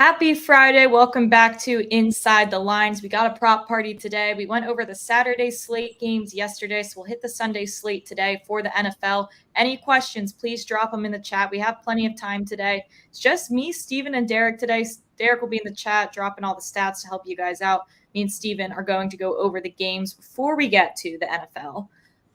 Happy Friday. Welcome back to Inside the Lines. We got a prop party today. We went over the Saturday slate games yesterday, so we'll hit the Sunday slate today for the NFL. Any questions, please drop them in the chat. We have plenty of time today. It's just me, Steven, and Derek today. Derek will be in the chat dropping all the stats to help you guys out. Me and Steven are going to go over the games before we get to the NFL.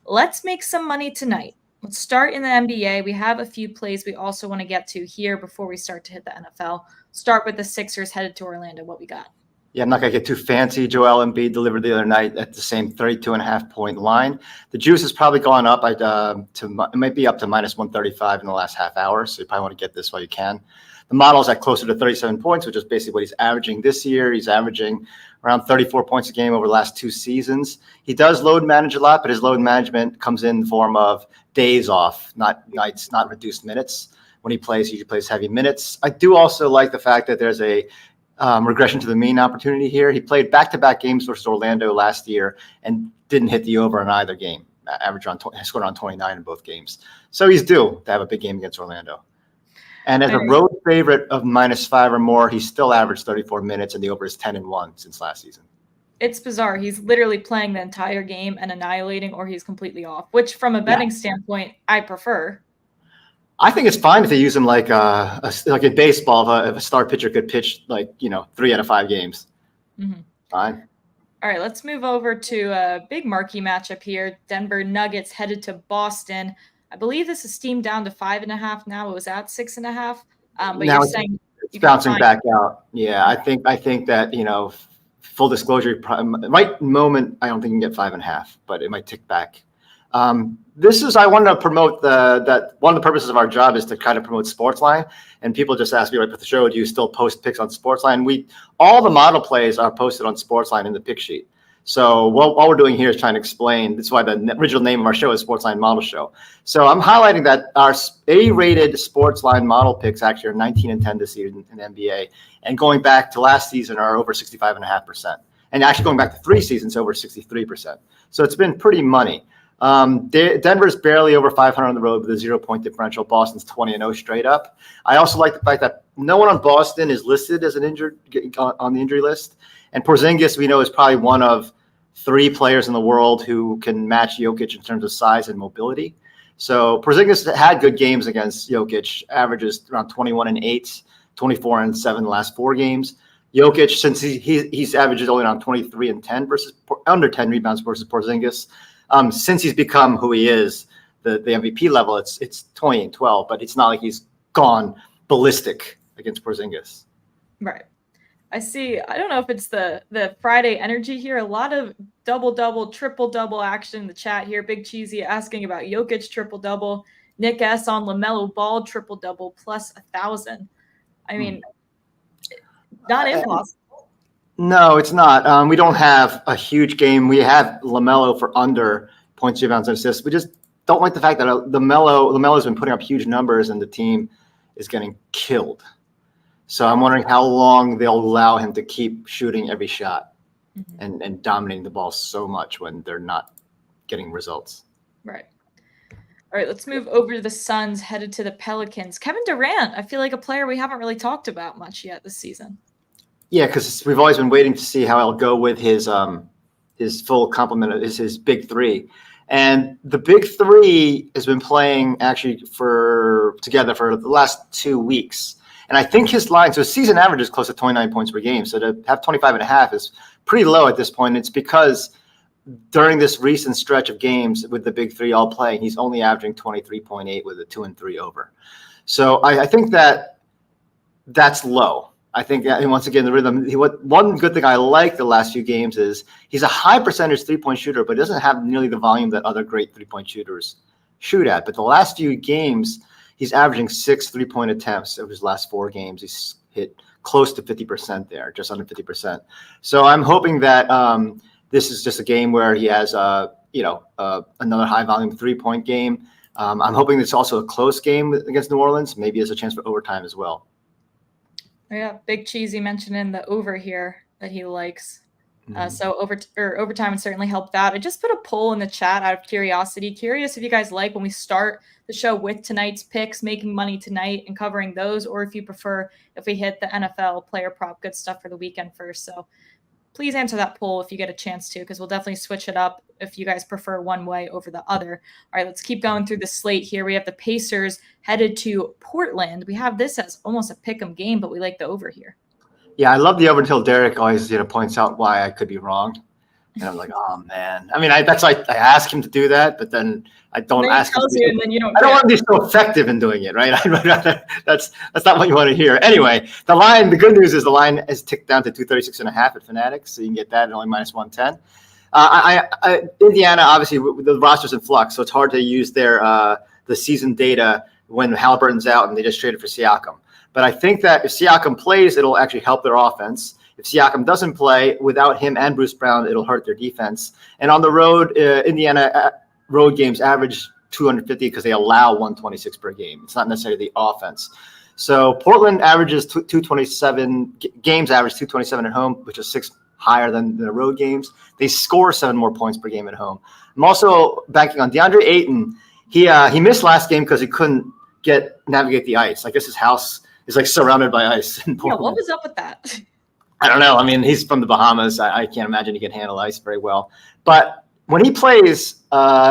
Let's make some money tonight. Let's start in the NBA. We have a few plays we also want to get to here before we start to hit the NFL. Start with the Sixers headed to Orlando. What we got? Yeah, I'm not going to get too fancy. Joel Embiid delivered the other night at the same 32.5-point line. The juice has probably gone up. It might be up to minus 135 in the last half hour, so you probably want to get this while you can. The model is at closer to 37 points, which is basically what he's averaging this year. He's averaging around 34 points a game over the last 2 seasons. He does load manage a lot, but his load management comes in the form of days off, not nights, not reduced minutes. When he plays, he usually plays heavy minutes. I do also like the fact that there's a regression to the mean opportunity here. He played back-to-back games versus Orlando last year and didn't hit the over in either game. Scored on 29 in both games. So he's due to have a big game against Orlando. And as a road favorite of -5 or more, he's still averaged 34 minutes, and the over is 10-1 since last season. It's bizarre. He's literally playing the entire game and annihilating, or he's completely off, which from a betting standpoint, I prefer. I think it's fine if they use him like in baseball. If a star pitcher could pitch 3 out of 5 games, fine. All right, let's move over to a big marquee matchup here. Denver Nuggets headed to Boston. I believe this is steamed down to 5.5 now. It was at 6.5. But now you're saying it's bouncing back out. Yeah, I think that full disclosure, right moment, I don't think you can get 5.5, but it might tick back. I wanted to promote that one of the purposes of our job is to kind of promote Sportsline, and people just ask me right after the show, do you still post picks on Sportsline? All the model plays are posted on Sportsline in the pick sheet. So what we're doing here is trying to explain. That's why the original name of our show is Sportsline Model Show. So I'm highlighting that our A-rated Sportsline model picks actually are 19-10 this year in NBA, and going back to last season are over 65.5%, and actually going back to 3 seasons over 63%. So it's been pretty money. Denver's barely over 500 on the road with a 0-point differential. Boston's 20-0 straight up. I also like the fact that no one on Boston is listed as an injured on the injury list. And Porzingis, we know, is probably one of 3 players in the world who can match Jokic in terms of size and mobility. So Porzingis had good games against Jokic, averages around 21-8, 24-7 the last 4 games. Jokic, since he's averages only around 23-10 versus under 10 rebounds versus Porzingis. Since he's become who he is, the MVP level, it's 20-12, but it's not like he's gone ballistic against Porzingis. Right. I see. I don't know if it's the Friday energy here. A lot of double-double, triple-double action in the chat here. Big Cheesy asking about Jokic triple-double. Nick S on LaMelo Ball triple-double plus 1,000. I mean, not impossible. No, it's not. We don't have a huge game. We have LaMelo for under points, rebounds, and assists. We just don't like the fact that LaMelo's been putting up huge numbers and the team is getting killed. So I'm wondering how long they'll allow him to keep shooting every shot and dominating the ball so much when they're not getting results. Right. All right, let's move over to the Suns, headed to the Pelicans. Kevin Durant, I feel like a player we haven't really talked about much yet this season. Yeah, because we've always been waiting to see how he'll go with his full complement of his big 3. And the big 3 has been playing actually together for the last 2 weeks. And I think his line, so his season average is close to 29 points per game. So to have 25.5 is pretty low at this point. It's because during this recent stretch of games with the big 3 all playing, he's only averaging 23.8 with a 2-3 over. So I think that's low. I think, and once again, the rhythm. One good thing I like the last few games is he's a high percentage 3-point shooter, but doesn't have nearly the volume that other great 3-point shooters shoot at. But the last few games, he's averaging 6 3-point attempts over his last 4 games. He's hit close to 50% there, just under 50%. So I'm hoping that this is just a game where he has another high volume 3-point game. I'm hoping it's also a close game against New Orleans. Maybe there's a chance for overtime as well. Yeah, Big Cheesy mentioning the over here that he likes. So overtime would certainly help that. I just put a poll in the chat out of curiosity. Curious if you guys like when we start the show with tonight's picks, making money tonight and covering those, or if you prefer if we hit the NFL player prop good stuff for the weekend first. So please answer that poll if you get a chance to, because we'll definitely switch it up if you guys prefer one way over the other. All right, let's keep going through the slate here. We have the Pacers headed to Portland. We have this as almost a pick 'em game, but we like the over here. Yeah, I love the over until Derek always points out why I could be wrong. And I'm like, oh man. I mean, that's why I ask him to do that, but then I don't ask him. And then you don't. I don't want to be so effective in doing it, right? I'd rather, that's not what you want to hear. Anyway, the good news is the line is ticked down to 236.5 at Fanatics, so you can get that at only -110. Indiana, obviously, the roster's in flux, so it's hard to use the season data when Halliburton's out and they just traded for Siakam. But I think that if Siakam plays, it'll actually help their offense. If Siakam doesn't play, without him and Bruce Brown, it'll hurt their defense. And on the road, Indiana road games average 250 because they allow 126 per game. It's not necessarily the offense. So Portland averages 227, games average 227 at home, which is 6 higher than the road games. They score 7 more points per game at home. I'm also banking on DeAndre Ayton. He missed last game because he couldn't navigate the ice. I guess his house is like surrounded by ice in Portland. Yeah, what was up with that? I don't know. I mean, he's from the Bahamas. I can't imagine he can handle ice very well. But when he plays,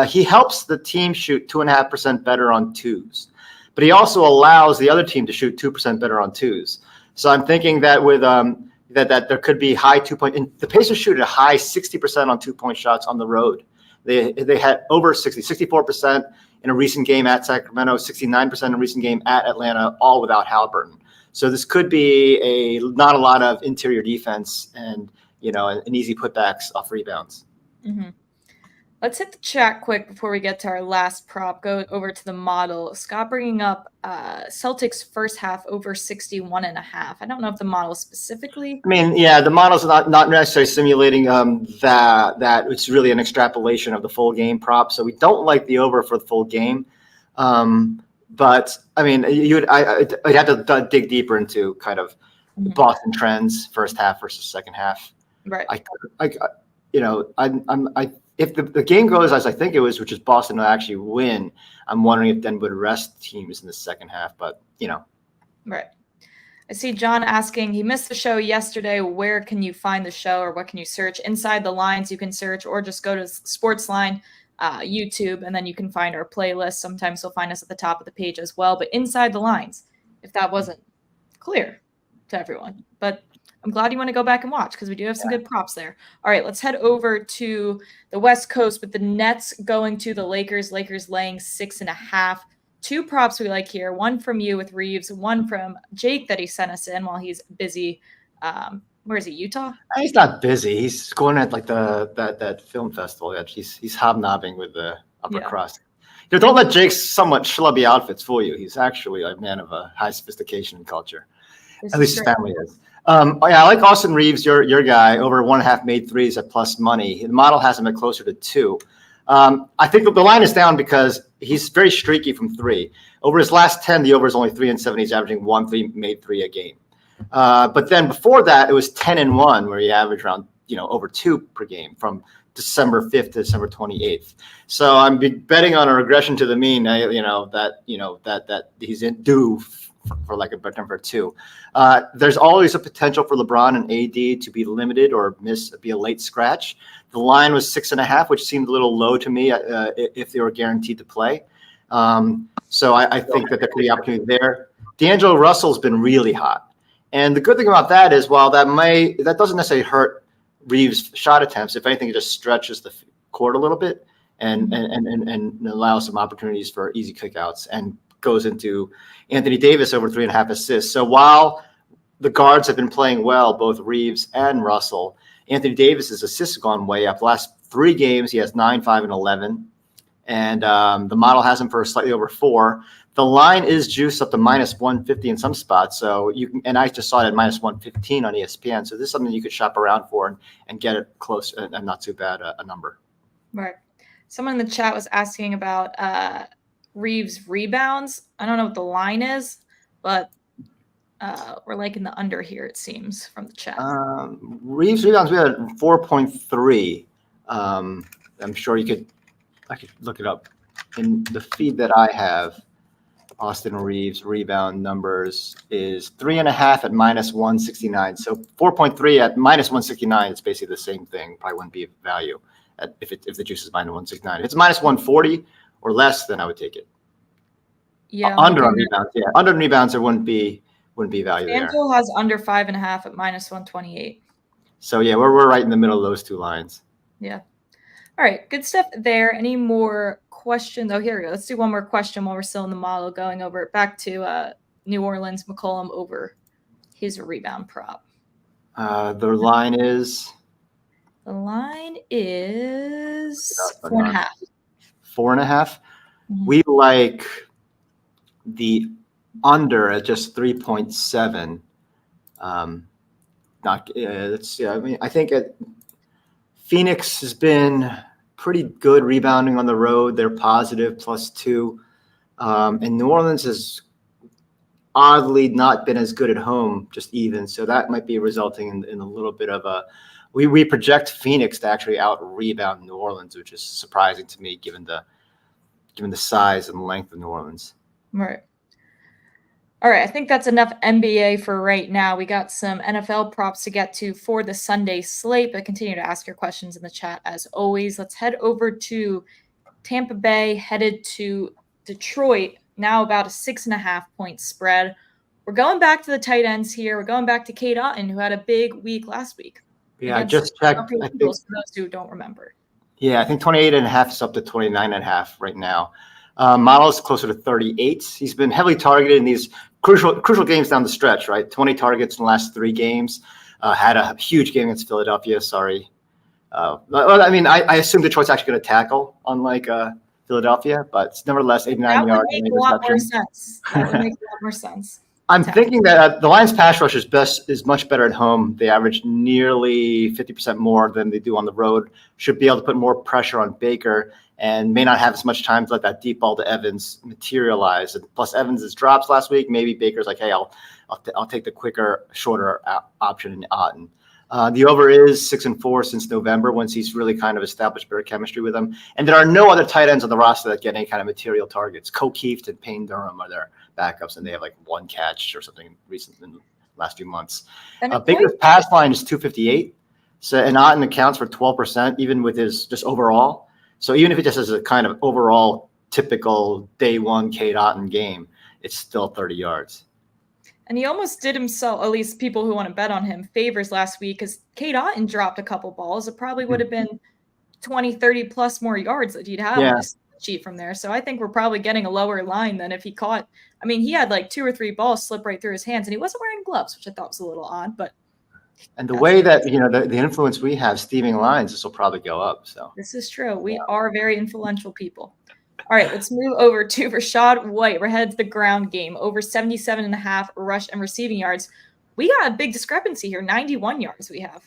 he helps the team shoot 2.5% better on twos. But he also allows the other team to shoot 2% better on twos. So I'm thinking that with that there could be high 2-point. And the Pacers shoot a high 60% on 2-point shots on the road. They had over 64% in a recent game at Sacramento, 69% in a recent game at Atlanta, all without Halliburton. So this could be not a lot of interior defense and an easy putbacks off rebounds. Mm-hmm. Let's hit the chat quick before we get to our last prop. Go over to the model. Scott bringing up Celtics first half over 61.5. I don't know if the model specifically. I mean, yeah, the model's not necessarily simulating that it's really an extrapolation of the full game prop. So we don't like the over for the full game. But I mean, I'd have to dig deeper into kind of Boston trends, first half versus second half. Right. If the game goes as I think it was, which is Boston will actually win, I'm wondering if then would rest teams in the second half. But right. I see John asking. He missed the show yesterday. Where can you find the show, or what can you search? Inside the Lines, you can search, or just go to Sportsline. YouTube, and then you can find our playlist. Sometimes you'll find us at the top of the page as well. But Inside the Lines, if that wasn't clear to everyone. But I'm glad you want to go back and watch because we do have some good props there. All right, let's head over to the West Coast with the Nets going to the Lakers. Lakers laying 6.5. 2 props we like here. One from you with Reeves, one from Jake that he sent us in while he's busy. Where is he? Utah? He's not busy. He's going at like that film festival. He's hobnobbing with the upper crust. Don't let Jake's somewhat schlubby outfits fool you. He's actually a man of a high sophistication and culture. At least his family is. I like Austin Reeves, your guy, over 1.5 made threes at plus money. The model has him at closer to 2. I think the line is down because he's very streaky from 3. Over his last 10, the over is only 3-7. He's averaging 1 made 3 a game. But then before that, it was 10-1, where he averaged around over 2 per game from December 5th to December 28th. So I'm betting on a regression to the mean. That he's due for like a better number 2. There's always a potential for LeBron and AD to be limited or be a late scratch. The line was 6.5, which seemed a little low to me if they were guaranteed to play. So I think that there could be opportunity there. D'Angelo Russell's been really hot. And the good thing about that is, while that doesn't necessarily hurt Reeves' shot attempts, if anything, it just stretches the court a little bit and allows some opportunities for easy kickouts and goes into Anthony Davis over 3.5 assists. So while the guards have been playing well, both Reeves and Russell, Anthony Davis's assists have gone way up. The last 3 games, he has 9, 5, and 11. And the model has him for slightly over 4. The line is juiced up to -150 in some spots. So and I just saw it at -115 on ESPN. So this is something you could shop around for and get it close and not too bad a number. Right. Someone in the chat was asking about Reeves rebounds. I don't know what the line is, but We're liking the under here, it seems, from the chat. Reeves rebounds, we had 4.3. I'm sure I could look it up. In the feed that I have, Austin Reeves rebound numbers is 3.5 at -169. So 4.3 at -169, it's basically the same thing. Probably wouldn't be a value if the juice is -169. If it's -140 or less, then I would take it. Yeah. Under on rebounds, yeah. Under on rebounds, there wouldn't be value there. Angel has under 5.5 at -128. So yeah, we're right in the middle of those two lines. Yeah. All right, good stuff there. Any more questions? Oh, here we go. Let's do one more question while we're still in the model, going over back to New Orleans, McCollum over his rebound prop. The line is? The line is 4.5. 4.5? Mm-hmm. We like the under at just 3.7. Let's see. I mean, I think Phoenix has been pretty good rebounding on the road. They're positive +2. And New Orleans has oddly not been as good at home, just even. So that might be resulting in a little bit of a. We project Phoenix to actually out rebound New Orleans, which is surprising to me given the size and length of New Orleans. Right. All right, I think that's enough NBA for right now. We got some NFL props to get to for the Sunday slate, but continue to ask your questions in the chat as always. Let's head over to Tampa Bay, headed to Detroit, now about a 6.5-point spread. We're going back to the tight ends here. We're going back to Cade Otton, who had a big week last week. Yeah, I just checked. I think, for those who don't remember. Yeah, I think 28.5 is up to 29.5 right now. Model is closer to 38. He's been heavily targeted in these crucial games down the stretch, right? 20 targets in the last 3 games. Had a huge game against Philadelphia. Sorry. I mean, I assume Detroit's actually going to tackle, unlike Philadelphia, but nevertheless, 89 yards. That would make a lot more sense. That would make a lot more sense. I'm thinking that the Lions' pass rush is much better at home. They average nearly 50% more than they do on the road. Should be able to put more pressure on Baker and may not have as much time to let that deep ball to Evans materialize. And plus, Evans' drops last week. Maybe Baker's like, hey, I'll take the quicker, shorter option in Otton. The over is 6-4 since November, once he's really kind of established better chemistry with him. And there are no other tight ends on the roster that get any kind of material targets. Keeft and Payne Durham are their backups, and they have like 1 catch or something recent in the last few months. Baker's pass line is 258. So, and Otton accounts for 12%, even with his just overall. So even if it just has a kind of overall typical day one Cade Otton game, it's still 30 yards. And he almost did himself, at least people who want to bet on him, favors last week because Cade Otton dropped a couple balls. It probably would have been 20, 30 plus more yards that he'd have on his sheet from there. So I think we're probably getting a lower line than if he caught. I mean, he had like 2 or 3 balls slip right through his hands, and he wasn't wearing gloves, which I thought was a little odd. But and the way that the influence we have steaming lines, this will probably go up. So this is true. We are very influential people. All right, let's move over to Rachaad White. We're headed to the ground game, over 77.5 rush and receiving yards. We got a big discrepancy here, 91 yards we have.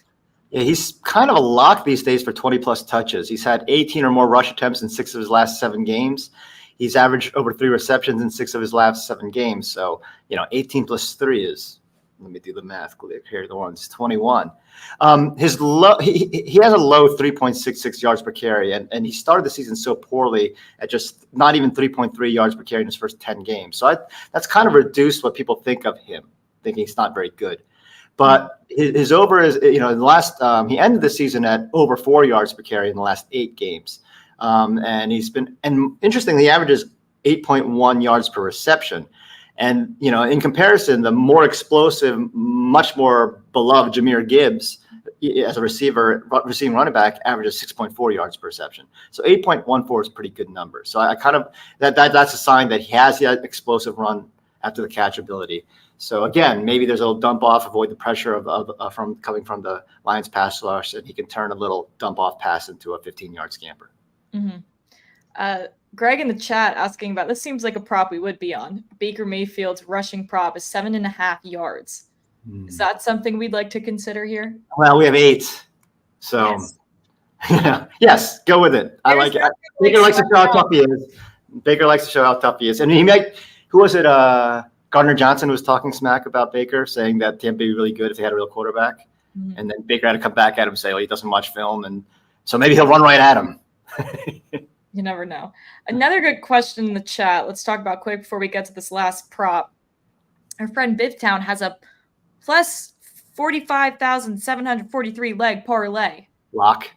Yeah, he's kind of a lock these days for 20-plus touches. He's had 18 or more rush attempts in 6 of his last 7 games. He's averaged over 3 receptions in 6 of his last 7 games. So, 18 plus 3 is, let me do the math here, the one's 21. His low, he has a low 3.66 yards per carry, and he started the season so poorly at just not even 3.3 yards per carry in his first 10 games. So that's kind of reduced what people think of him, thinking he's not very good. But his over is, in the last, he ended the season at over 4 yards per carry in the last 8 games. And interestingly, he averages 8.1 yards per reception. And, in comparison, the more explosive, much more beloved Jahmyr Gibbs as a receiving running back averages 6.4 yards per reception. So 8.14 is a pretty good number. So I kind of, that's a sign that he has that explosive run after the catch ability. So again, maybe there's a little dump off, avoid the pressure from coming from the Lions pass rush, and he can turn a little dump off pass into a 15-yard scamper. Mm-hmm. Greg in the chat asking about, this seems like a prop we would be on. Baker Mayfield's rushing prop is 7.5 yards. Is that something we'd like to consider here? Well, we have 8. So yes, go with it. I like it. Baker likes to show how tough he is. And he might, who was it? Gardner Johnson was talking smack about Baker, saying that Tampa would be really good if they had a real quarterback. Mm-hmm. And then Baker had to come back at him and say, well, he doesn't watch film. And so maybe he'll run right at him. You never know. Another good question in the chat. Let's talk about quick before we get to this last prop. Our friend Bivtown has a plus 45,743 leg parlay. Lock.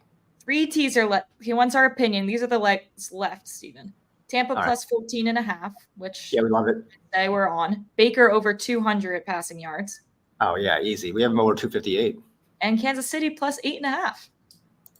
3 teaser. He wants our opinion. These are the legs left, Steven. Tampa all plus 14.5, which we love it. They were on. Baker over 200 passing yards. Oh yeah, easy. We have him over 258. And Kansas City plus 8.5.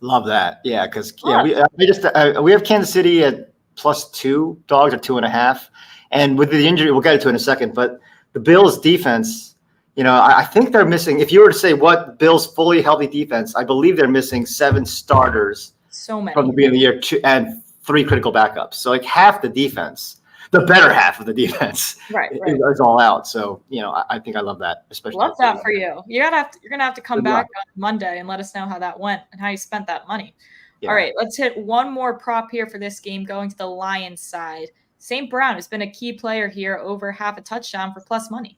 Love that. Yeah, because we have Kansas City at +2. Dogs are 2.5. And with the injury, we'll get to it in a second. But the Bills defense, I think they're missing. If you were to say what Bills fully healthy defense, I believe they're missing 7 starters. So many from the beginning of the year, and 3 critical backups. So like half the defense, the better half of the defense, is all out. So I think I love that, especially. Love that for you. You're gonna have to come back on Monday and let us know how that went and how you spent that money. Yeah. All right, let's hit one more prop here for this game. Going to the Lions side, St. Brown has been a key player here, over half a touchdown for plus money.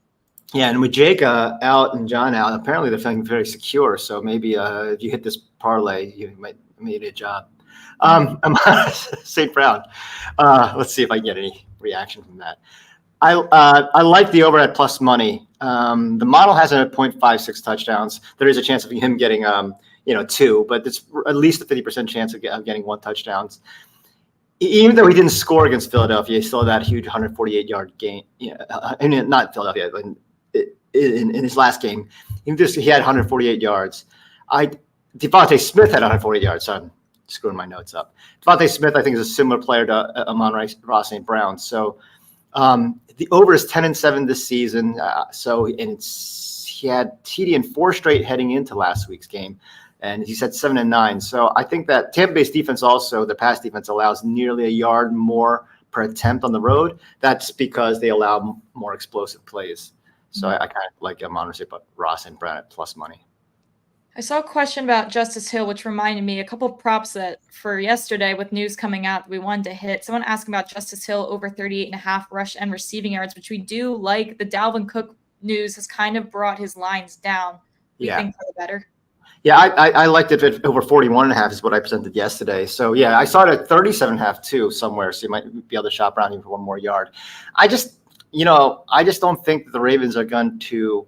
Yeah, and with Jake out and John out, apparently they're feeling very secure. So maybe if you hit this parlay, you might make a job. St. Brown. Let's see if I can get any reaction from that. I like the over at plus money. The model has a 0.56 touchdowns. There is a chance of him getting 2, but it's at least a 50% chance of getting 1 touchdowns. Even though he didn't score against Philadelphia, he still had that huge 148-yard game. Not Philadelphia, but in his last game, he had 148 yards. Devontae Smith had 148 yards. So I'm screwing my notes up. Devontae Smith, I think, is a similar player to Amon-Ra St. Brown. So the over is 10-7 this season. He had TD in 4 straight heading into last week's game, and he's at 7-9. So I think that Tampa Bay's defense also, the pass defense, allows nearly a yard more per attempt on the road. That's because they allow more explosive plays. So I kind of like Amon-Ra St. Brown at plus money. I saw a question about Justice Hill, which reminded me a couple of props that for yesterday with news coming out that we wanted to hit. Someone asked about Justice Hill over 38.5 rush and receiving yards, which we do like. The Dalvin Cook news has kind of brought his lines down. Do you think for the better? Yeah, I liked it at over 41.5 is what I presented yesterday. So yeah, I saw it at 37.5 too somewhere. So you might be able to shop around even for 1 more yard. I just don't think that the Ravens are going to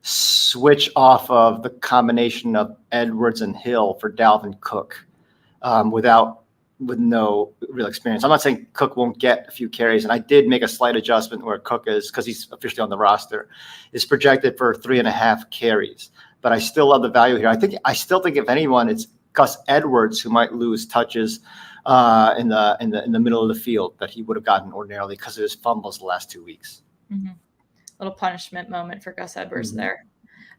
switch off of the combination of Edwards and Hill for Dalvin Cook with no real experience. I'm not saying Cook won't get a few carries, and I did make a slight adjustment where Cook is, because he's officially on the roster, is projected for 3.5 carries. But I still love the value here. I still think if anyone, it's Gus Edwards who might lose touches in the middle of the field that he would have gotten ordinarily because of his fumbles the last 2 weeks. Mm-hmm. Little punishment moment for Gus Edwards there.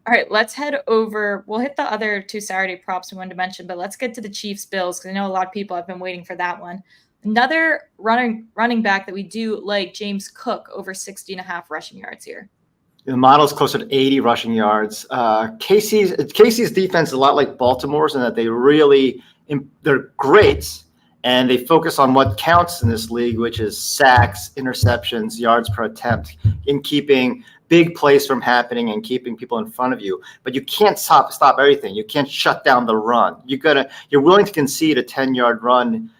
All right, let's head over. We'll hit the other 2 Saturday props we wanted to mention, but let's get to the Chiefs Bills because I know a lot of people have been waiting for that one. Another running back that we do like, James Cook, over 60.5 rushing yards here. The model's closer to 80 rushing yards. KC's defense is a lot like Baltimore's in that they're great, and they focus on what counts in this league, which is sacks, interceptions, yards per attempt, in keeping big plays from happening and keeping people in front of you. But you can't stop everything. You can't shut down the run. You're willing to concede a 10-yard run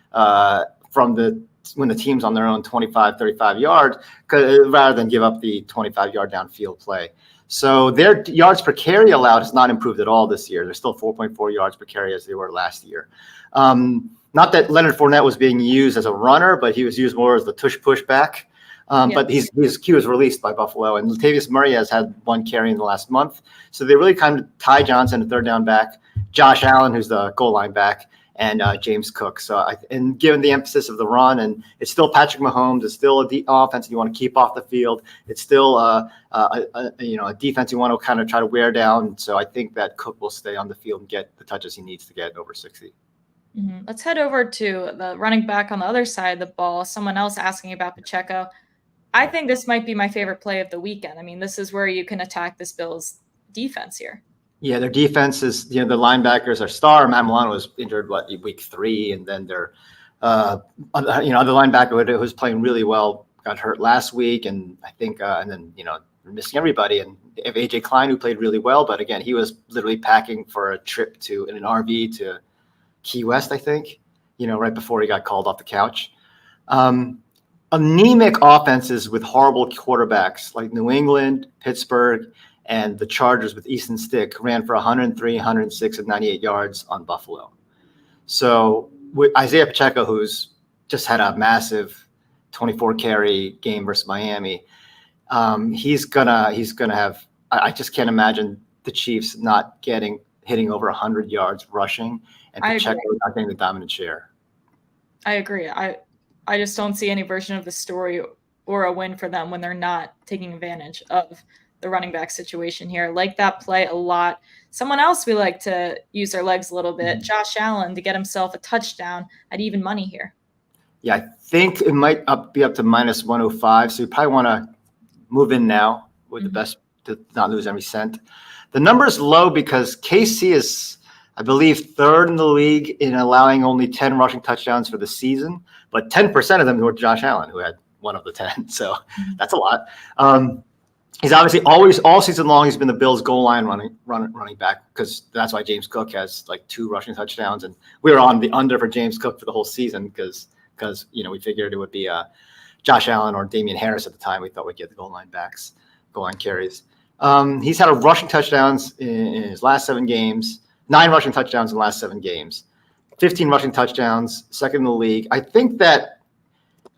when the team's on their own 25, 35 yards, rather than give up the 25-yard downfield play. So their yards per carry allowed has not improved at all this year. They're still 4.4 yards per carry as they were last year. Not that Leonard Fournette was being used as a runner, but he was used more as the tush-push back. But he was released by Buffalo. And Latavius Murray has had 1 carry in the last month. So they really kind of Ty Johnson, a 3rd down back, Josh Allen, who's the goal line back, and James Cook. So, and given the emphasis of the run, and it's still Patrick Mahomes, it's still a offense you want to keep off the field. It's still a defense you want to kind of try to wear down. So I think that Cook will stay on the field and get the touches he needs to get over 60. Mm-hmm. Let's head over to the running back on the other side of the ball. Someone else asking about Pacheco. I think this might be my favorite play of the weekend. I mean, this is where you can attack this Bills defense here. Yeah, their defense is, the linebackers are star. Matt Milano was injured, week 3, and then their, the linebacker who was playing really well, got hurt last week, and I think and then we're missing everybody. And if AJ Klein, who played really well, but again, he was literally packing for a trip in an RV to Key West, I think, right before he got called off the couch. Anemic offenses with horrible quarterbacks like New England, Pittsburgh, and the Chargers with Easton Stick ran for 103, 106, and 98 yards on Buffalo. So with Isaiah Pacheco, who's just had a massive 24 carry game versus Miami, he's gonna have. I just can't imagine the Chiefs not hitting over 100 yards rushing, and Pacheco not getting the dominant share. I agree. I just don't see any version of the story or a win for them when they're not taking advantage of the running back situation here. Like that play a lot. Someone else we like to use their legs a little bit, Josh Allen, to get himself a touchdown at even money here. Yeah, I think it might be up to minus 105. So you probably want to move in now with the best to not lose every cent. The number is low because KC is, I believe, third in the league in allowing only 10 rushing touchdowns for the season, but 10% of them were Josh Allen, who had one of the 10. So that's a lot. He's obviously always, all season long, he's been the Bills' goal line running back, because that's why James Cook has like 2 rushing touchdowns. And we were on the under for James Cook for the whole season because we figured it would be Josh Allen or Damian Harris at the time. We thought we'd get the goal line carries. He's had a rushing touchdowns in his last 7 games. 9 rushing touchdowns in the last 7 games, 15 rushing touchdowns, second in the league. I think that,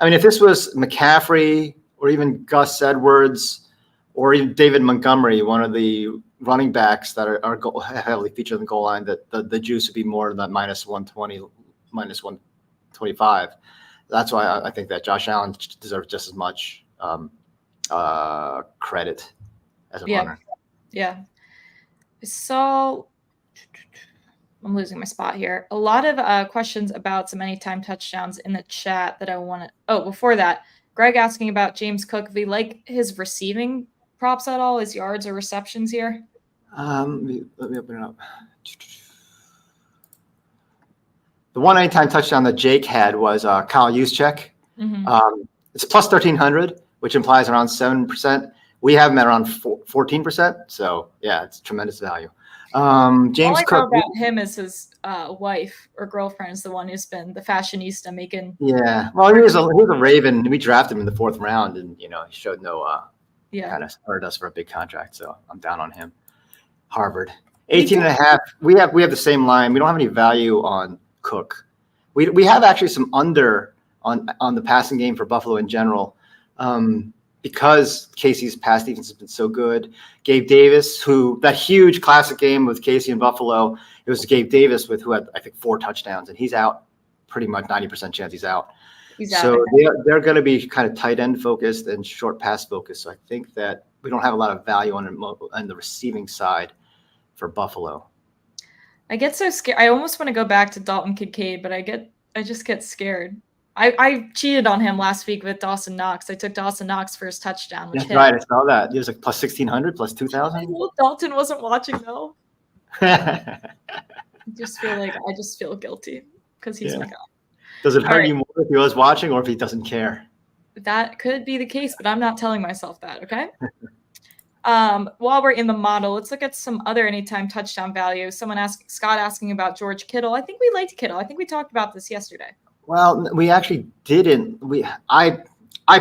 if this was McCaffrey or even Gus Edwards or even David Montgomery, one of the running backs that are heavily featured in the goal line, that the juice would be more than that minus 120, minus 125. That's why I think that Josh Allen deserves just as much credit as a runner. Yeah. So I'm losing my spot here. A lot of questions about some anytime touchdowns in the chat that I want to. Oh, before that, Greg asking about James Cook. If we like his receiving props at all, his yards or receptions here. Let me open it up. The one anytime touchdown that Jake had was Kyle Juszczyk. It's plus 1,300, which implies around 7%. We have him at around 14%. So yeah, it's tremendous value. James Cook. All I know about him is his wife or girlfriend is the one who's been the fashionista making. Yeah, well, he was a Raven. We drafted him in the 4th round, and he showed no kind of started us for a big contract. So I'm down on him. Harvard 18.5. We have the same line. We don't have any value on Cook. We have actually some under on the passing game for Buffalo in general. Because Casey's pass defense has been so good. Gabe Davis, who that huge classic game with Casey and Buffalo, it was Gabe Davis who had, I think, 4 touchdowns, and he's out pretty much 90% chance he's out. So they're going to be kind of tight end focused and short pass focused. So I think that we don't have a lot of value on the receiving side for Buffalo. I get so scared. I almost want to go back to Dalton Kincaid, but I just get scared. I cheated on him last week with Dawson Knox. I took Dawson Knox for his touchdown. That's right. I saw that. It was like plus 1,600, plus 2,000. I know Dalton wasn't watching though. I just feel guilty because he's my guy. Does it hurt you more if he was watching or if he doesn't care? That could be the case, but I'm not telling myself that. Okay. While we're in the model, let's look at some other anytime touchdown value. Scott asking about George Kittle. I think we liked Kittle. I think we talked about this yesterday. Well, we actually didn't. I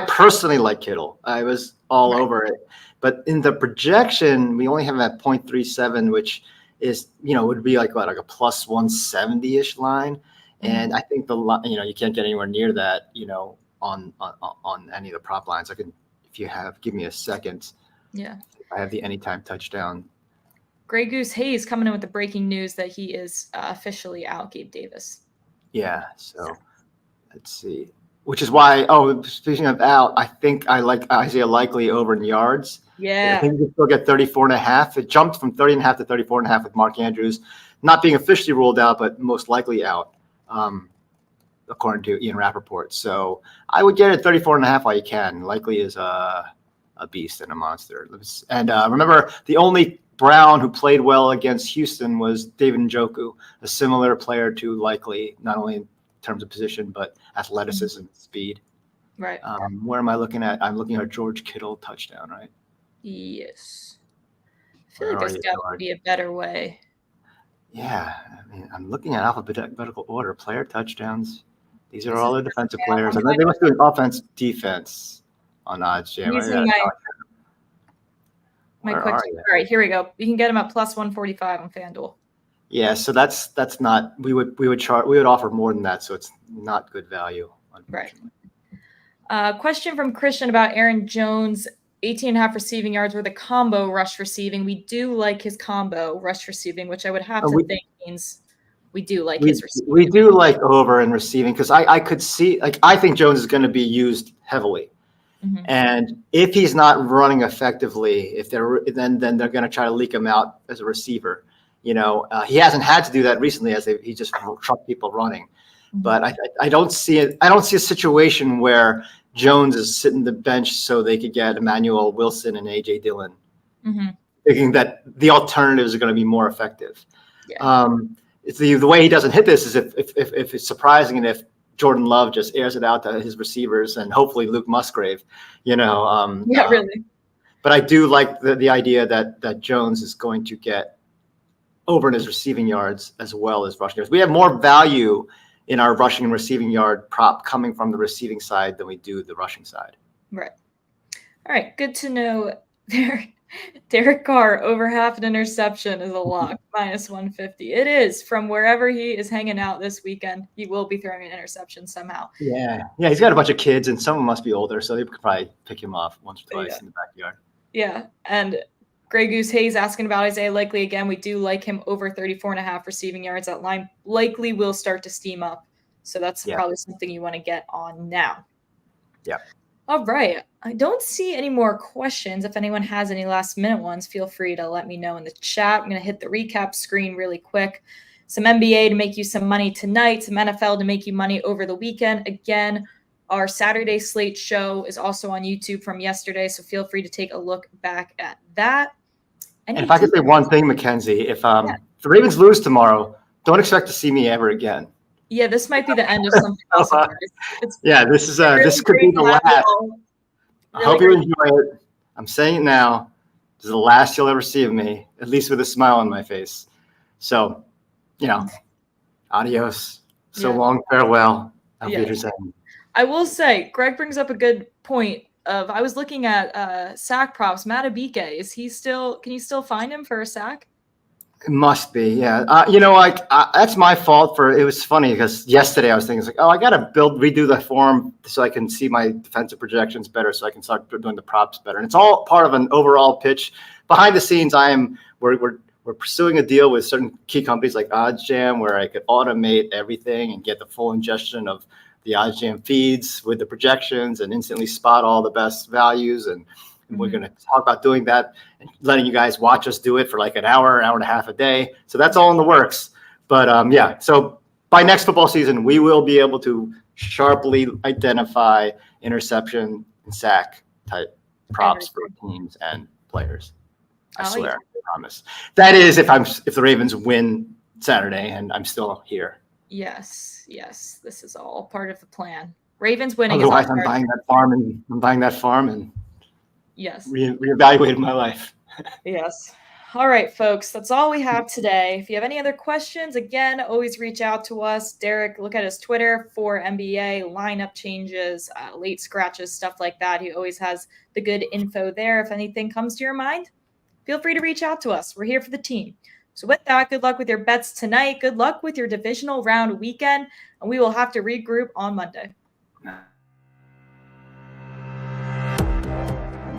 personally like Kittle. I was all over it. But in the projection, we only have that 0.37, which is, would be like a plus 170-ish line. And I think you can't get anywhere near that, on any of the prop lines. Give me a second. Yeah. I have the anytime touchdown. Grey Goose Hayes coming in with the breaking news that he is officially out, Gabe Davis. Yeah. So let's see. Which is why, speaking of out, I think I like Isaiah Likely over in yards. Yeah. I think you can still get 34.5. It jumped from 30.5 to 34.5 with Mark Andrews not being officially ruled out, but most likely out, according to Ian Rappaport. So I would get it 34.5 while you can. Likely is a beast and a monster. And remember, the only Brown who played well against Houston was David Njoku, a similar player to Likely, not only in terms of position, but athleticism and speed. Right. Where am I looking at? I'm looking at George Kittle touchdown, right? Yes. I feel Where like are there's you, got to George? be a better way. Yeah, I mean, I'm looking at alphabetical order, player touchdoughts. These are This all is the defensive math. players. I'm And then they must do an offense, defense on odds jam. using my Where quick. are you? All right, here we go. You can get him at plus 145 on FanDuel. Yeah, so that's not. We would offer more than that, so it's not good value, unfortunately. Right. Question from Christian about Aaron Jones, 18.5 receiving yards with a combo rush receiving. We do like his combo rush receiving, which I would have to think means we do like his receiving. We do like over in receiving because I could see, like, I think Jones is going to be used heavily. Mm-hmm. And if he's not running effectively, then they're going to try to leak him out as a receiver. You know, he hasn't had to do that recently as he just trucked people running. Mm-hmm. But I don't see it. I don't see a situation where Jones is sitting the bench so they could get Emmanuel Wilson and AJ Dillon, mm-hmm. thinking that the alternatives are going to be more effective. Yeah. It's the way he doesn't hit this is if it's surprising and if Jordan Love just airs it out to his receivers and hopefully Luke Musgrave, you know. Really. But I do like the idea that Jones is going to get over in his receiving yards as well as rushing yards. We have more value in our rushing and receiving yard prop coming from the receiving side than we do the rushing side. Right. All right. Good to know there. Derek Carr over half an interception is a lock, minus 150. It is from wherever he is hanging out this weekend. He will be throwing an interception somehow. Yeah. He's got a bunch of kids, and some of them must be older, so they could probably pick him off once or twice in the backyard. Yeah. And Grey Goose Hayes asking about Isaiah Likely again. We do like him over 34.5 receiving yards. That line likely will start to steam up. So that's probably something you want to get on now. Yeah. All right. I don't see any more questions. If anyone has any last minute ones, feel free to let me know in the chat. I'm going to hit the recap screen really quick. Some NBA to make you some money tonight, some NFL to make you money over the weekend. Again, our Saturday slate show is also on YouTube from yesterday, so feel free to take a look back at that. And if I could say one thing, Mackenzie, if the Ravens lose tomorrow, don't expect to see me ever again. Yeah, this might be the end of something else. This could be the last. I hope you enjoy it. I'm saying it now. This is the last you'll ever see of me, at least with a smile on my face. So, adios. So long, farewell. I will say, Greg brings up a good point. I was looking at sack props. Matabike, can you still find him for a sack? It must be, yeah. That's my fault it was funny because yesterday I was thinking, I got to redo the form so I can see my defensive projections better so I can start doing the props better. And it's all part of an overall pitch. Behind the scenes, we're pursuing a deal with certain key companies like OddsJam where I could automate everything and get the full ingestion of the OddsJam feeds with the projections and instantly spot all the best values. And we're going to talk about doing that and letting you guys watch us do it for like an hour and a half a day. So that's all in the works. But so by next football season, we will be able to sharply identify interception and sack type props for teams and players. I swear, I promise. That is if the Ravens win Saturday and I'm still here. Yes. This is all part of the plan. Ravens winning. Otherwise, I'm buying that farm and yes, reevaluating my life. Yes. All right, folks, that's all we have today. If you have any other questions, again, always reach out to us. Derek, look at his Twitter for NBA lineup changes, late scratches, stuff like that. He always has the good info there. If anything comes to your mind, feel free to reach out to us. We're here for the team. So with that, good luck with your bets tonight. Good luck with your divisional round weekend, and we will have to regroup on Monday.